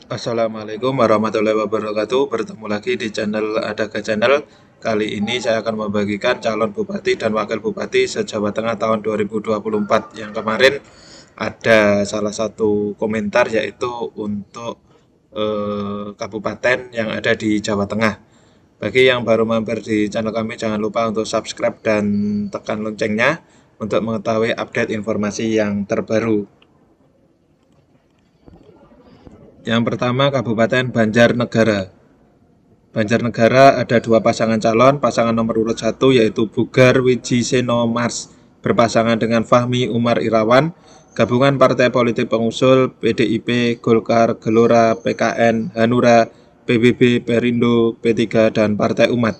Assalamualaikum warahmatullahi wabarakatuh. Bertemu lagi di channel Adaga Channel. Kali ini saya akan membagikan calon bupati dan wakil bupati se-Jawa Tengah tahun 2024. Yang kemarin ada salah satu komentar yaitu untuk kabupaten yang ada di Jawa Tengah. Bagi yang baru mampir di channel kami, jangan lupa untuk subscribe dan tekan loncengnya untuk mengetahui update informasi yang terbaru. Yang pertama, Kabupaten Banjarnegara. Banjarnegara ada dua pasangan calon. Pasangan nomor urut 1 yaitu Bugar Wijiseno Mars berpasangan dengan Fahmi Umar Irawan. Gabungan partai politik pengusul PDIP, Golkar, Gelora, PKN, Hanura, PBB, Perindo, P3, dan Partai Umat.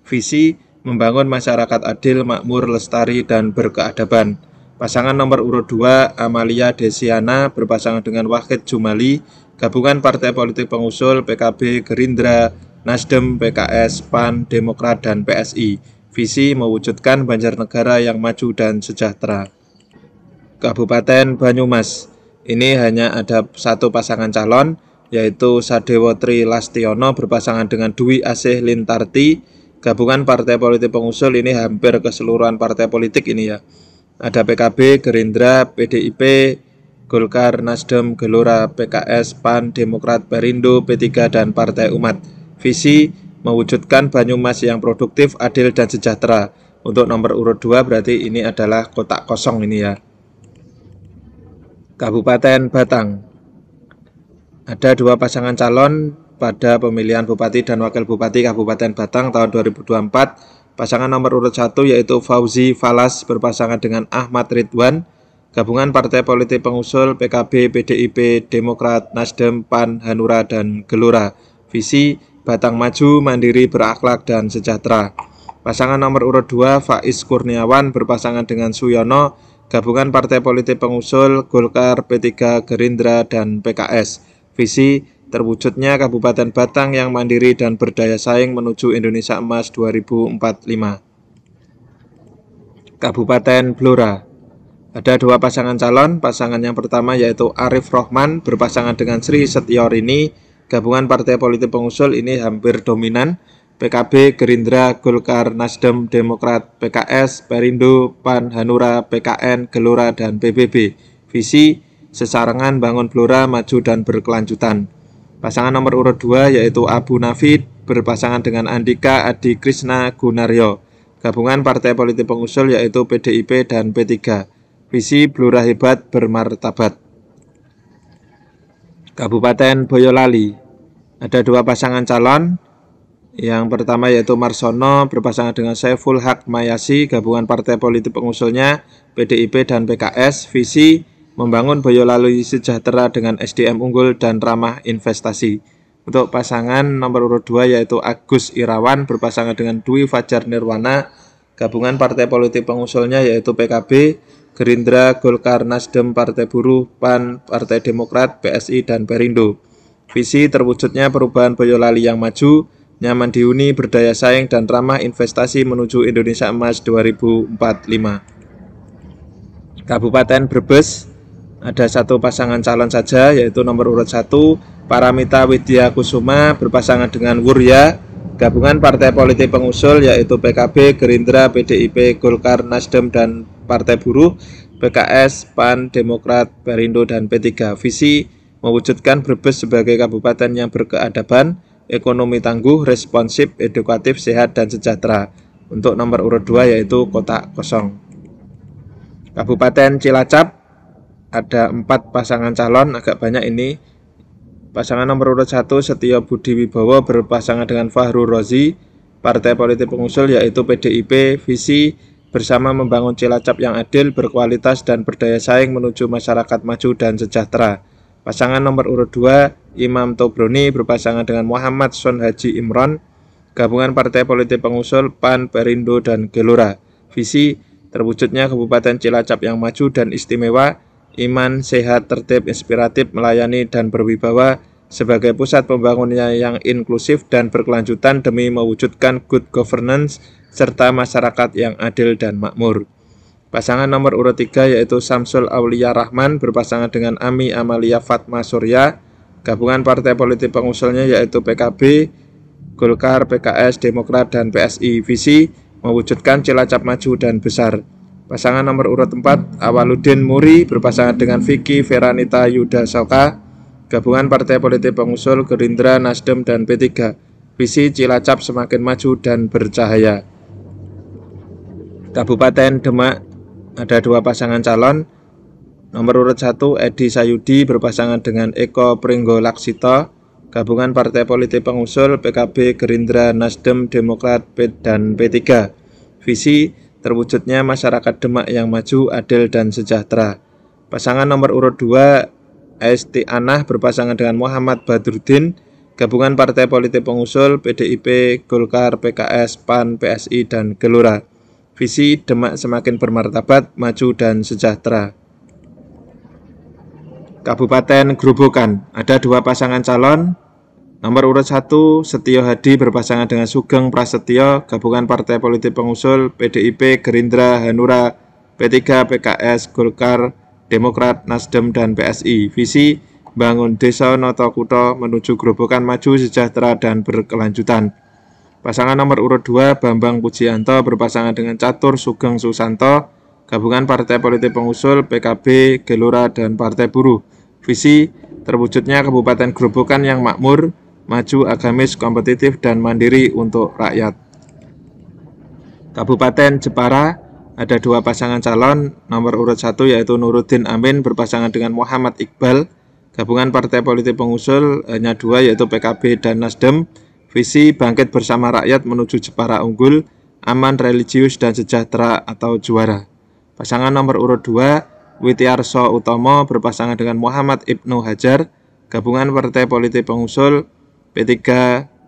Visi membangun masyarakat adil, makmur, lestari, dan berkeadaban. Pasangan nomor urut 2 Amalia Desiana berpasangan dengan Wahid Jumali. Gabungan partai politik pengusul PKB, Gerindra, Nasdem, PKS, PAN, Demokrat, dan PSI. Visi mewujudkan Banjarnegara yang maju dan sejahtera. Kabupaten Banyumas. Ini hanya ada satu pasangan calon, yaitu Sadewo Tri Lastiono berpasangan dengan Dwi Asih Lintarti. Gabungan partai politik pengusul ini hampir keseluruhan partai politik ini ya. Ada PKB, Gerindra, PDIP, Golkar, Nasdem, Gelora, PKS, PAN, Demokrat, Perindo, P3, dan Partai Umat. Visi mewujudkan Banyumas yang produktif, adil, dan sejahtera. Untuk nomor urut 2 berarti ini adalah kotak kosong ini ya. Kabupaten Batang. Ada dua pasangan calon pada pemilihan Bupati dan Wakil Bupati Kabupaten Batang tahun 2024. Pasangan nomor urut 1 yaitu Fauzi Falas berpasangan dengan Ahmad Ridwan. Gabungan partai politik pengusul PKB, PDIP, Demokrat, Nasdem, PAN, Hanura, dan Gelora. Visi Batang maju, mandiri, berakhlak, dan sejahtera. Pasangan nomor urut 2 Faiz Kurniawan berpasangan dengan Suyono. Gabungan partai politik pengusul Golkar, P3, Gerindra, dan PKS. Visi terwujudnya Kabupaten Batang yang mandiri dan berdaya saing menuju Indonesia Emas 2045. Kabupaten Blora. Ada dua pasangan calon. Pasangan yang pertama yaitu Arif Rohman berpasangan dengan Sri Setiorini. Gabungan partai politik pengusul ini hampir dominan. PKB, Gerindra, Golkar, Nasdem, Demokrat, PKS, Perindo, PAN, Hanura, PKN, Gelora, dan PBB. Visi sesarengan bangun Blora maju dan berkelanjutan. Pasangan nomor urut 2 yaitu Abu Nafid berpasangan dengan Andika Adi Krishna Gunaryo. Gabungan partai politik pengusul yaitu PDIP dan P3. Visi Blora hebat bermartabat. Kabupaten Boyolali. Ada dua pasangan calon. Yang pertama yaitu Marsono berpasangan dengan Saiful Haq Mayasi. Gabungan partai politik pengusulnya PDIP dan PKS. Visi membangun Boyolali sejahtera dengan SDM unggul dan ramah investasi. Untuk pasangan nomor urut 2 yaitu Agus Irawan berpasangan dengan Dwi Fajar Nirwana. Gabungan partai politik pengusulnya yaitu PKB, Gerindra, Golkar, Nasdem, Partai Buruh, PAN, Partai Demokrat, PSI, dan Perindo. Visi terwujudnya perubahan Boyolali yang maju, nyaman dihuni, berdaya saing, dan ramah investasi menuju Indonesia Emas 2045. Kabupaten Brebes. Ada satu pasangan calon saja yaitu nomor urut 1 Paramita Widya Kusuma berpasangan dengan Wurya. Gabungan partai politik pengusul yaitu PKB, Gerindra, PDIP, Golkar, Nasdem, dan Partai Buruh, PKS, PAN, Demokrat, Perindo, dan P3. Visi mewujudkan Brebes sebagai kabupaten yang berkeadaban, ekonomi tangguh, responsif, edukatif, sehat, dan sejahtera. Untuk nomor urut 2 yaitu kotak kosong. Kabupaten Cilacap. Ada 4 pasangan calon, agak banyak ini. Pasangan nomor urut 1 Setio Budi Wibowo berpasangan dengan Fahru Rozi. Partai politik pengusul yaitu PDIP. Visi bersama membangun Cilacap yang adil, berkualitas, dan berdaya saing menuju masyarakat maju dan sejahtera. Pasangan nomor urut 2 Imam Tobroni berpasangan dengan Muhammad Son Haji Imron. Gabungan partai politik pengusul PAN, Perindo, dan Gelora. Visi terwujudnya Kabupaten Cilacap yang maju dan istimewa, iman, sehat, tertib, inspiratif, melayani, dan berwibawa sebagai pusat pembangunan yang inklusif dan berkelanjutan demi mewujudkan good governance serta masyarakat yang adil dan makmur. Pasangan nomor urut 3 yaitu Samsul Aulia Rahman berpasangan dengan Ami Amalia Fatma Surya. Gabungan partai politik pengusulnya yaitu PKB, Golkar, PKS, Demokrat, dan PSI. Visi mewujudkan Cilacap maju dan besar. Pasangan nomor urut 4, Awaludin Muri berpasangan dengan Vicky Veranita Yudasoka. Gabungan partai politik pengusul Gerindra, Nasdem, dan P3. Visi Cilacap semakin maju dan bercahaya. Kabupaten Demak ada 2 pasangan calon. Nomor urut 1, Edi Sayudi berpasangan dengan Eko Pringgolaksito. Gabungan partai politik pengusul PKB, Gerindra, Nasdem, Demokrat, dan P3. Visi terwujudnya masyarakat Demak yang maju, adil, dan sejahtera. Pasangan nomor urut 2, Esti Anah berpasangan dengan Muhammad Badrudin. Gabungan partai politik pengusul PDIP, Golkar, PKS, PAN, PSI, dan Gelora. Visi Demak semakin bermartabat, maju, dan sejahtera. Kabupaten Grobogan ada 2 pasangan calon. Nomor urut 1, Setio Hadi berpasangan dengan Sugeng Prasetyo. Gabungan partai politik pengusul PDIP, Gerindra, Hanura, P3, PKS, Golkar, Demokrat, Nasdem, dan PSI. Visi bangun desa Notokuto menuju Grobogan maju, sejahtera, dan berkelanjutan. Pasangan nomor urut 2, Bambang Pujianto berpasangan dengan Catur Sugeng Susanto. Gabungan partai politik pengusul PKB, Gelora, dan Partai Buruh. Visi terwujudnya Kabupaten Grobogan yang makmur, maju, agamis, kompetitif, dan mandiri untuk rakyat. Kabupaten Jepara ada 2 pasangan calon. Nomor urut 1 yaitu Nuruddin Amin berpasangan dengan Muhammad Iqbal. Gabungan partai politik pengusul hanya 2 yaitu PKB dan Nasdem. Visi bangkit bersama rakyat menuju Jepara unggul, aman, religius, dan sejahtera atau juara. Pasangan nomor urut 2, Witiarso Utomo berpasangan dengan Muhammad Ibnu Hajar. Gabungan partai politik pengusul P3,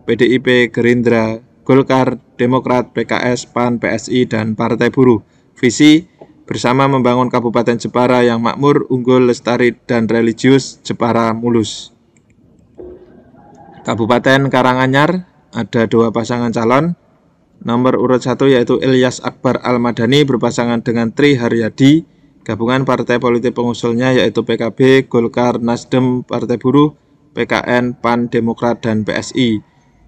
PDIP, Gerindra, Golkar, Demokrat, PKS, PAN, PSI, dan Partai Buruh. Visi bersama membangun Kabupaten Jepara yang makmur, unggul, lestari, dan religius, Jepara mulus. Kabupaten Karanganyar ada 2 pasangan calon. Nomor urut 1 yaitu Ilyas Akbar Al-Madani berpasangan dengan Tri Haryadi. Gabungan partai politik pengusulnya yaitu PKB, Golkar, Nasdem, Partai Buruh, PKN, PAN, Demokrat, dan PSI.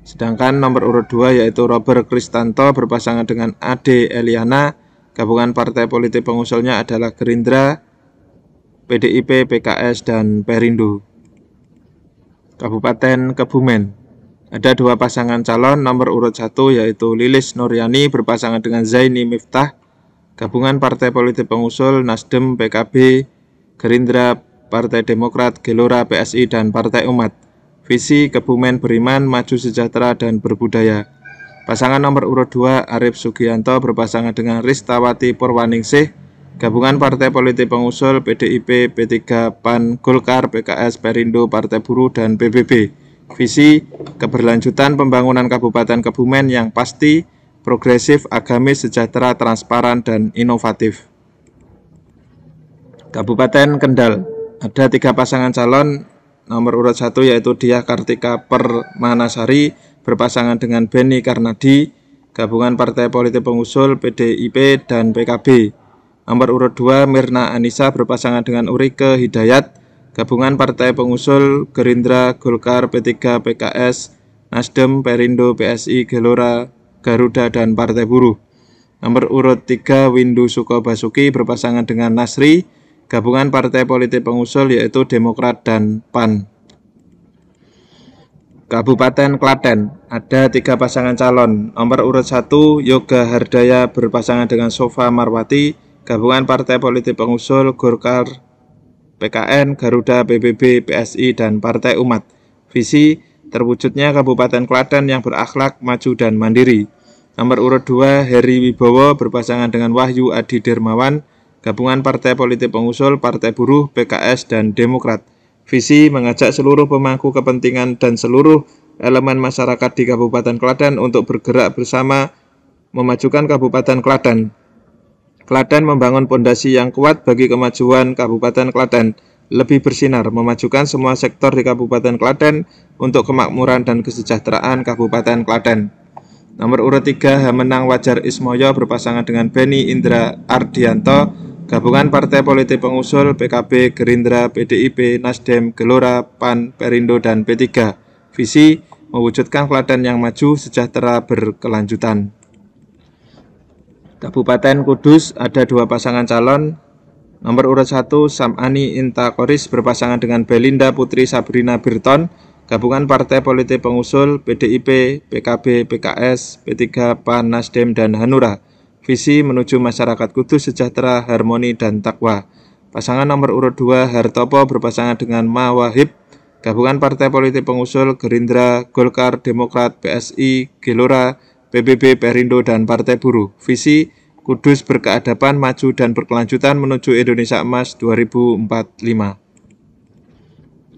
Sedangkan nomor urut 2 yaitu Robert Kristanto berpasangan dengan Ade Eliana. Gabungan partai politik pengusulnya adalah Gerindra, PDIP, PKS, dan Perindo. Kabupaten Kebumen ada 2 pasangan calon. Nomor urut 1 yaitu Lilis Nuryani berpasangan dengan Zaini Miftah. Gabungan partai politik pengusul Nasdem, PKB, Gerindra, Partai Demokrat, Gelora, PSI, dan Partai Umat. Visi Kebumen beriman, maju, sejahtera, dan berbudaya. Pasangan nomor urut 2 Arif Sugianto berpasangan dengan Ristawati Purwaningsih. Gabungan partai politik pengusul PDIP, P3, PAN, Golkar, PKS, Perindo, Partai Buruh, dan PBB. Visi keberlanjutan pembangunan Kabupaten Kebumen yang pasti, progresif, agamis, sejahtera, transparan, dan inovatif. Kabupaten Kendal ada 3 pasangan calon. Nomor urut 1 yaitu Diah Kartika Permanasari berpasangan dengan Beni Karnadi. Gabungan partai politik pengusul PDIP dan PKB. Nomor urut 2 Mirna Anissa berpasangan dengan Urike Hidayat. Gabungan partai pengusul Gerindra, Golkar, P3, PKS, Nasdem, Perindo, PSI, Gelora, Garuda, dan Partai Buruh. Nomor urut 3 Windu Sukobasuki berpasangan dengan Nasri. Gabungan partai politik pengusul yaitu Demokrat dan PAN. Kabupaten Klaten ada 3 pasangan calon. Nomor urut 1 Yoga Hardaya berpasangan dengan Sofa Marwati. Gabungan partai politik pengusul Golkar, PKN, Garuda, PBB, PSI, dan Partai Umat. Visi terwujudnya Kabupaten Klaten yang berakhlak, maju, dan mandiri. Nomor urut 2 Heri Wibowo berpasangan dengan Wahyu Adi Dermawan. Gabungan partai politik pengusul Partai Buruh, PKS, dan Demokrat. Visi mengajak seluruh pemangku kepentingan dan seluruh elemen masyarakat di Kabupaten Klaten untuk bergerak bersama memajukan Kabupaten Klaten. Klaten membangun pondasi yang kuat bagi kemajuan Kabupaten Klaten, lebih bersinar, memajukan semua sektor di Kabupaten Klaten untuk kemakmuran dan kesejahteraan Kabupaten Klaten. Nomor urut 3 Hamenang Wajar Ismoyo berpasangan dengan Beni Indra Ardianto. Gabungan Partai Politik Pengusul PKB, Gerindra, PDIP, Nasdem, Gelora, PAN, Perindo, dan P3. Visi mewujudkan Klaten yang maju, sejahtera, berkelanjutan. Kabupaten Kudus ada 2 pasangan calon. Nomor urut 1 Sam'ani Inta Qoris berpasangan dengan Belinda Putri Sabrina Birton. Gabungan Partai Politik Pengusul PDIP, PKB, PKS, P3, PAN, Nasdem, dan Hanura. Visi menuju masyarakat Kudus sejahtera, harmoni, dan takwa. Pasangan nomor urut 2 Hartopo berpasangan dengan Ma Wahib. Gabungan Partai Politik Pengusul Gerindra, Golkar, Demokrat, PSI, Gelora, PBB, Perindo, dan Partai Buruh. Visi Kudus berkeadaban, maju, dan berkelanjutan menuju Indonesia Emas 2045.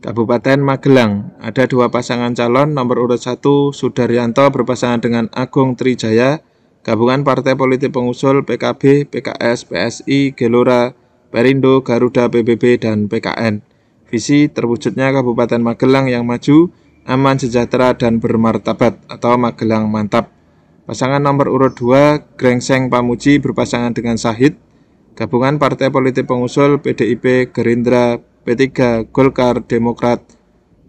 Kabupaten Magelang ada 2 pasangan calon. Nomor urut 1 Sudaryanto berpasangan dengan Agung Trijaya. Gabungan Partai Politik Pengusul PKB, PKS, PSI, Gelora, Perindo, Garuda, PBB, dan PKN. Visi terwujudnya Kabupaten Magelang yang maju, aman, sejahtera, dan bermartabat atau Magelang Mantap. Pasangan nomor urut 2 Grengseng Pamuji berpasangan dengan Sahid. Gabungan Partai Politik Pengusul PDIP, Gerindra, P3, Golkar, Demokrat,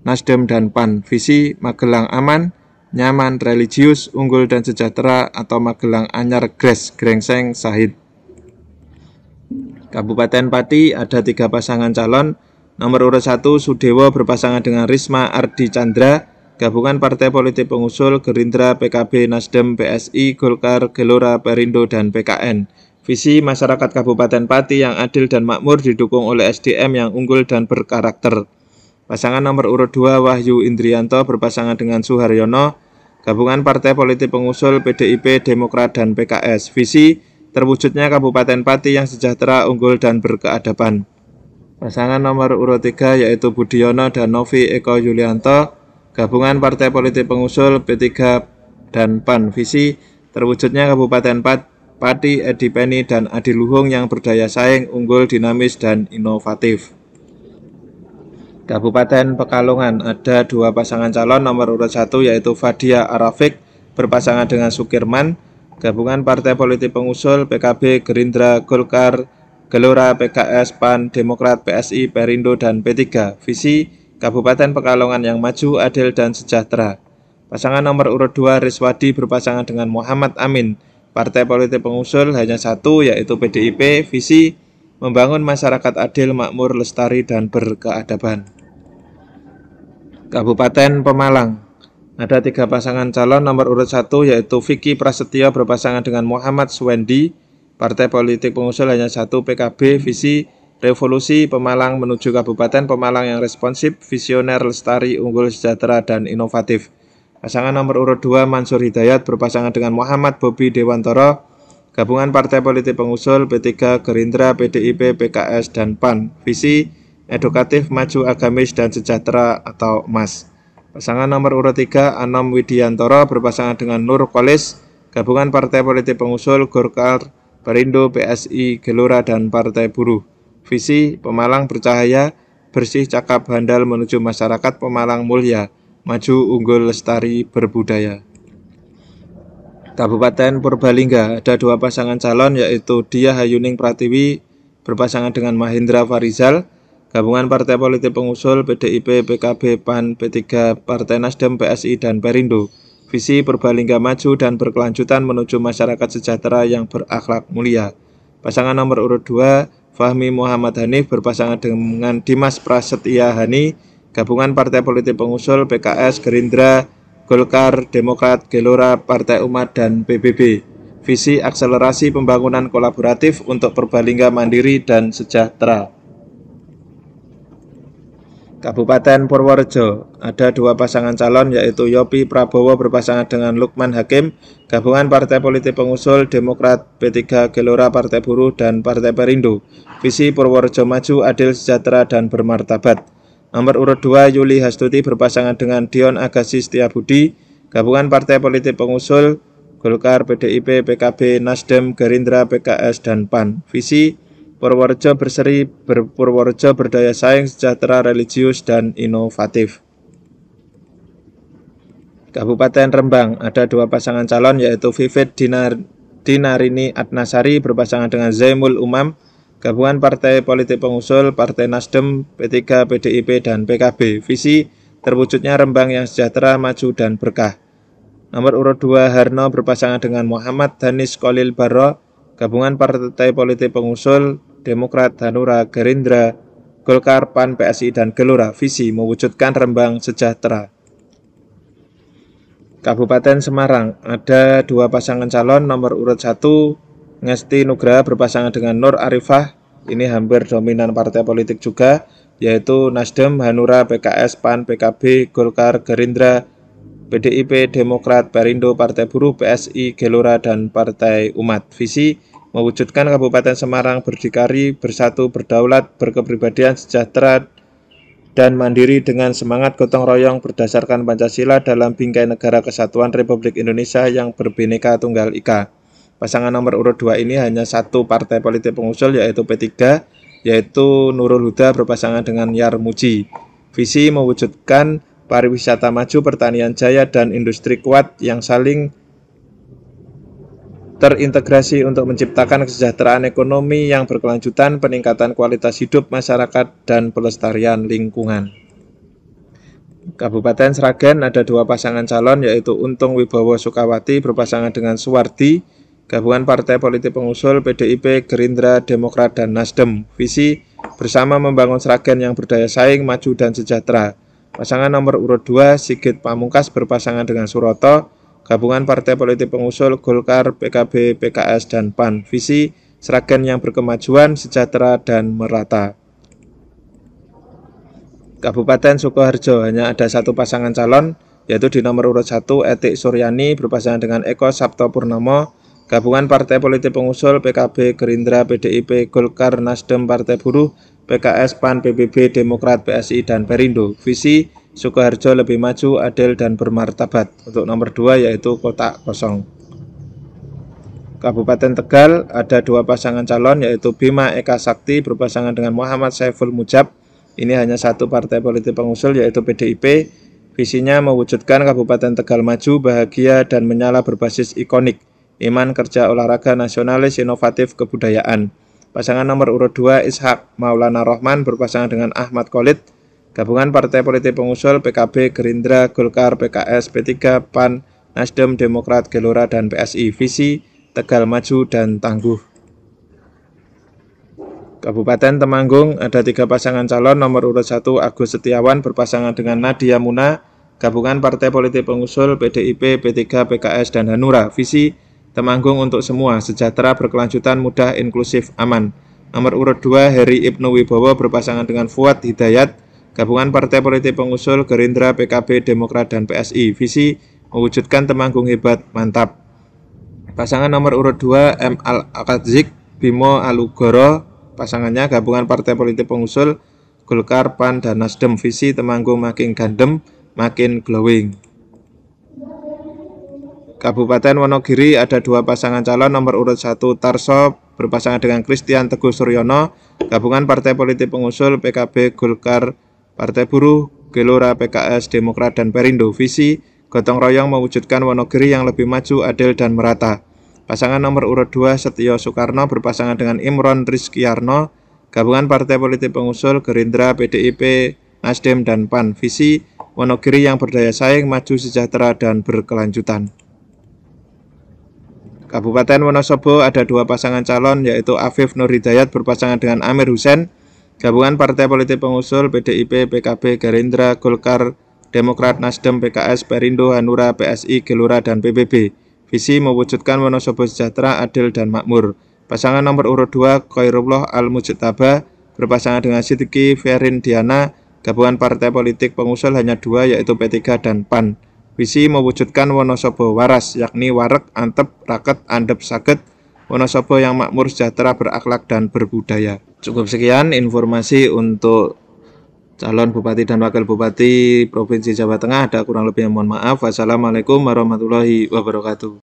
Nasdem, dan PAN. Visi Magelang aman, nyaman, religius, unggul, dan sejahtera atau Magelang Anyar Gres, Grengseng, Sahid. Kabupaten Pati ada 3 pasangan calon. Nomor urut 1 Sudewo berpasangan dengan Risma Ardi Chandra. Gabungan Partai Politik Pengusul Gerindra, PKB, Nasdem, PSI, Golkar, Gelora, Perindo, dan PKN. Visi masyarakat Kabupaten Pati yang adil dan makmur didukung oleh SDM yang unggul dan berkarakter. Pasangan nomor urut 2 Wahyu Indrianto berpasangan dengan Suharyono. Gabungan Partai Politik Pengusul PDIP, Demokrat, dan PKS. Visi terwujudnya Kabupaten Pati yang sejahtera, unggul, dan berkeadaban. Pasangan nomor urut 3 yaitu Budiono dan Novi Eko Yulianto. Gabungan Partai Politik Pengusul P3 dan PAN. Visi terwujudnya Kabupaten Pati, Edi Penny, dan Adi Luhung yang berdaya saing, unggul, dinamis, dan inovatif. Kabupaten Pekalongan ada 2 pasangan calon. Nomor urut 1 yaitu Fadia Arafik berpasangan dengan Sukirman. Gabungan Partai Politik Pengusul PKB, Gerindra, Golkar, Gelora, PKS, PAN, Demokrat, PSI, Perindo, dan P3. Visi Kabupaten Pekalongan yang maju, adil, dan sejahtera. Pasangan nomor urut 2 Riswadi berpasangan dengan Muhammad Amin. Partai Politik Pengusul hanya 1 yaitu PDIP. Visi membangun masyarakat adil, makmur, lestari, dan berkeadaban. Kabupaten Pemalang ada 3 pasangan calon. Nomor urut 1 yaitu Vicky Prasetyo berpasangan dengan Muhammad Suwendi. Partai Politik Pengusul hanya 1 PKB. Visi revolusi Pemalang menuju Kabupaten Pemalang yang responsif, visioner, lestari, unggul, sejahtera, dan inovatif. Pasangan nomor urut 2 Mansur Hidayat berpasangan dengan Muhammad Bobi Dewantoro. Gabungan Partai Politik Pengusul P3, Gerindra, PDIP, PKS, dan PAN. Visi edukatif, maju, agamis, dan sejahtera atau emas. Pasangan nomor urut 3 Anom Widiantoro berpasangan dengan Nur Kholis. Gabungan Partai Politik Pengusul Golkar, Perindo, PSI, Gelora, dan Partai Buruh. Visi Pemalang bercahaya, bersih, cakap, handal menuju masyarakat Pemalang mulia, maju, unggul, lestari, berbudaya. Kabupaten Purbalingga ada 2 pasangan calon yaitu Dia Hayuning Pratiwi berpasangan dengan Mahendra Farizal. Gabungan Partai Politik Pengusul PDIP, PKB, PAN, P3, Partai Nasdem, PSI, dan Perindo. Visi Purbalingga maju dan berkelanjutan menuju masyarakat sejahtera yang berakhlak mulia. Pasangan nomor urut 2 Fahmi Muhammad Hanif berpasangan dengan Dimas Prasetya Hani. Gabungan Partai Politik Pengusul PKS, Gerindra, Golkar, Demokrat, Gelora, Partai Umat, dan PBB. Visi akselerasi pembangunan kolaboratif untuk Purbalingga mandiri dan sejahtera. Kabupaten Purworejo ada 2 pasangan calon yaitu Yopi Prabowo berpasangan dengan Lukman Hakim. Gabungan Partai Politik Pengusul Demokrat, P3, Gelora, Partai Buruh, dan Partai Perindo. Visi Purworejo maju, adil, sejahtera, dan bermartabat. Nomor urut 2 Yuli Hastuti berpasangan dengan Dion Agassi Setiabudi. Gabungan Partai Politik Pengusul Golkar, PDIP, PKB, Nasdem, Gerindra, PKS, dan PAN. Visi Purworejo berseri, Purworejo berdaya saing, sejahtera, religius, dan inovatif. Kabupaten Rembang ada 2 pasangan calon yaitu Vivit Dinarini Adnasari berpasangan dengan Zaimul Umam. Gabungan partai politik pengusul Partai Nasdem, P3, PDIP, dan PKB. Visi terwujudnya Rembang yang sejahtera, maju, dan berkah. Nomor urut 2 Harno berpasangan dengan Muhammad Danis Kolil Barro. Gabungan partai politik pengusul Demokrat, Hanura, Gerindra, Golkar, PAN, PSI, dan Gelora. Visi mewujudkan Rembang sejahtera. Kabupaten Semarang ada 2 pasangan calon. Nomor urut 1 Ngesti Nugraha berpasangan dengan Nur Arifah. Ini hampir dominan partai politik juga, yaitu Nasdem, Hanura, PKS, PAN, PKB, Golkar, Gerindra, PDIP, Demokrat, Perindo, Partai Buruh, PSI, Gelora, dan Partai Umat. Visi mewujudkan Kabupaten Semarang berdikari, bersatu, berdaulat, berkepribadian, sejahtera, dan mandiri dengan semangat gotong royong berdasarkan Pancasila dalam bingkai negara kesatuan Republik Indonesia yang berbineka tunggal ika. Pasangan nomor urut 2 ini hanya satu partai politik pengusul, yaitu P3, yaitu Nurul Huda berpasangan dengan Yar Muji. Visi mewujudkan pariwisata maju, pertanian jaya, dan industri kuat yang saling terintegrasi untuk menciptakan kesejahteraan ekonomi yang berkelanjutan, peningkatan kualitas hidup masyarakat, dan pelestarian lingkungan. Kabupaten Sragen ada 2 pasangan calon, yaitu Untung Wibowo Sukawati berpasangan dengan Suwardi. Gabungan partai politik pengusul PDIP, Gerindra, Demokrat, dan Nasdem. Visi bersama membangun Sragen yang berdaya saing, maju, dan sejahtera. Pasangan nomor urut 2 Sigit Pamungkas berpasangan dengan Suroto. Gabungan partai politik pengusul Golkar, PKB, PKS, dan PAN. Visi Sragen yang berkemajuan, sejahtera, dan merata. Kabupaten Sukoharjo hanya ada 1 pasangan calon, yaitu di nomor urut 1 Etik Suryani berpasangan dengan Eko Sabto Purnomo. Gabungan partai politik pengusul PKB, Gerindra, PDIP, Golkar, Nasdem, Partai Buruh, PKS, PAN, PBB, Demokrat, PSI, dan Perindo. Visi Sukoharjo lebih maju, adil, dan bermartabat. Untuk nomor 2 yaitu kotak kosong. Kabupaten Tegal ada 2 pasangan calon, yaitu Bima Eka Sakti berpasangan dengan Muhammad Saiful Mujab. Ini hanya 1 partai politik pengusul, yaitu PDIP. Visinya mewujudkan Kabupaten Tegal maju, bahagia, dan menyala berbasis ikonik, iman, kerja, olahraga, nasionalis, inovatif, kebudayaan. Pasangan nomor urut 2 Ishak Maulana Rohman berpasangan dengan Ahmad Khalid. Gabungan partai politik pengusul PKB, Gerindra, Golkar, PKS, P3, PAN, Nasdem, Demokrat, Gelora, dan PSI. Visi Tegal maju dan tangguh. Kabupaten Temanggung ada 3 pasangan calon. Nomor urut 1 Agus Setiawan berpasangan dengan Nadia Muna. Gabungan partai politik pengusul PDIP, P3, PKS, dan Hanura. Visi Temanggung untuk semua, sejahtera, berkelanjutan, mudah, inklusif, aman. Nomor urut 2 Heri Ibnu Wibowo berpasangan dengan Fuad Hidayat. Gabungan partai politik pengusul Gerindra, PKB, Demokrat, dan PSI. Visi mewujudkan Temanggung hebat, mantap. Pasangan nomor urut 2 M. Al-Akadzik Bimo Alugoro. Pasangannya gabungan partai politik pengusul Golkar, PAN, dan Nasdem. Visi Temanggung makin gandem, makin glowing. Kabupaten Wonogiri ada 2 pasangan calon. Nomor urut 1 Tarso berpasangan dengan Christian Teguh Suryono. Gabungan partai politik pengusul PKB, Golkar, Partai Buruh, Gelora, PKS, Demokrat, dan Perindo. Visi gotong royong mewujudkan Wonogiri yang lebih maju, adil, dan merata. Pasangan nomor urut 2 Setio Soekarno berpasangan dengan Imron Rizkyarno. Gabungan partai politik pengusul Gerindra, PDIP, Nasdem, dan PAN. Visi Wonogiri yang berdaya saing, maju, sejahtera, dan berkelanjutan. Kabupaten Wonosobo ada 2 pasangan calon, yaitu Afif Nur Hidayat berpasangan dengan Amir Hussein. Gabungan partai politik pengusul PDIP, PKB, Gerindra, Golkar, Demokrat, Nasdem, PKS, Perindo, Hanura, PSI, Gelora, dan PBB. Visi mewujudkan Wonosobo sejahtera, adil, dan makmur. Pasangan nomor urut 2 Khairullah Al-Mujtaba berpasangan dengan Sidiki Ferin Diana. Gabungan partai politik pengusul hanya 2, yaitu P3 dan PAN. Visi mewujudkan Wonosobo waras, yakni warek, antep, raket, andep, saget. Wonosobo yang makmur, sejahtera, berakhlak, dan berbudaya. Cukup sekian informasi untuk calon Bupati dan Wakil Bupati Provinsi Jawa Tengah. Ada kurang lebihnya mohon maaf. Wassalamualaikum warahmatullahi wabarakatuh.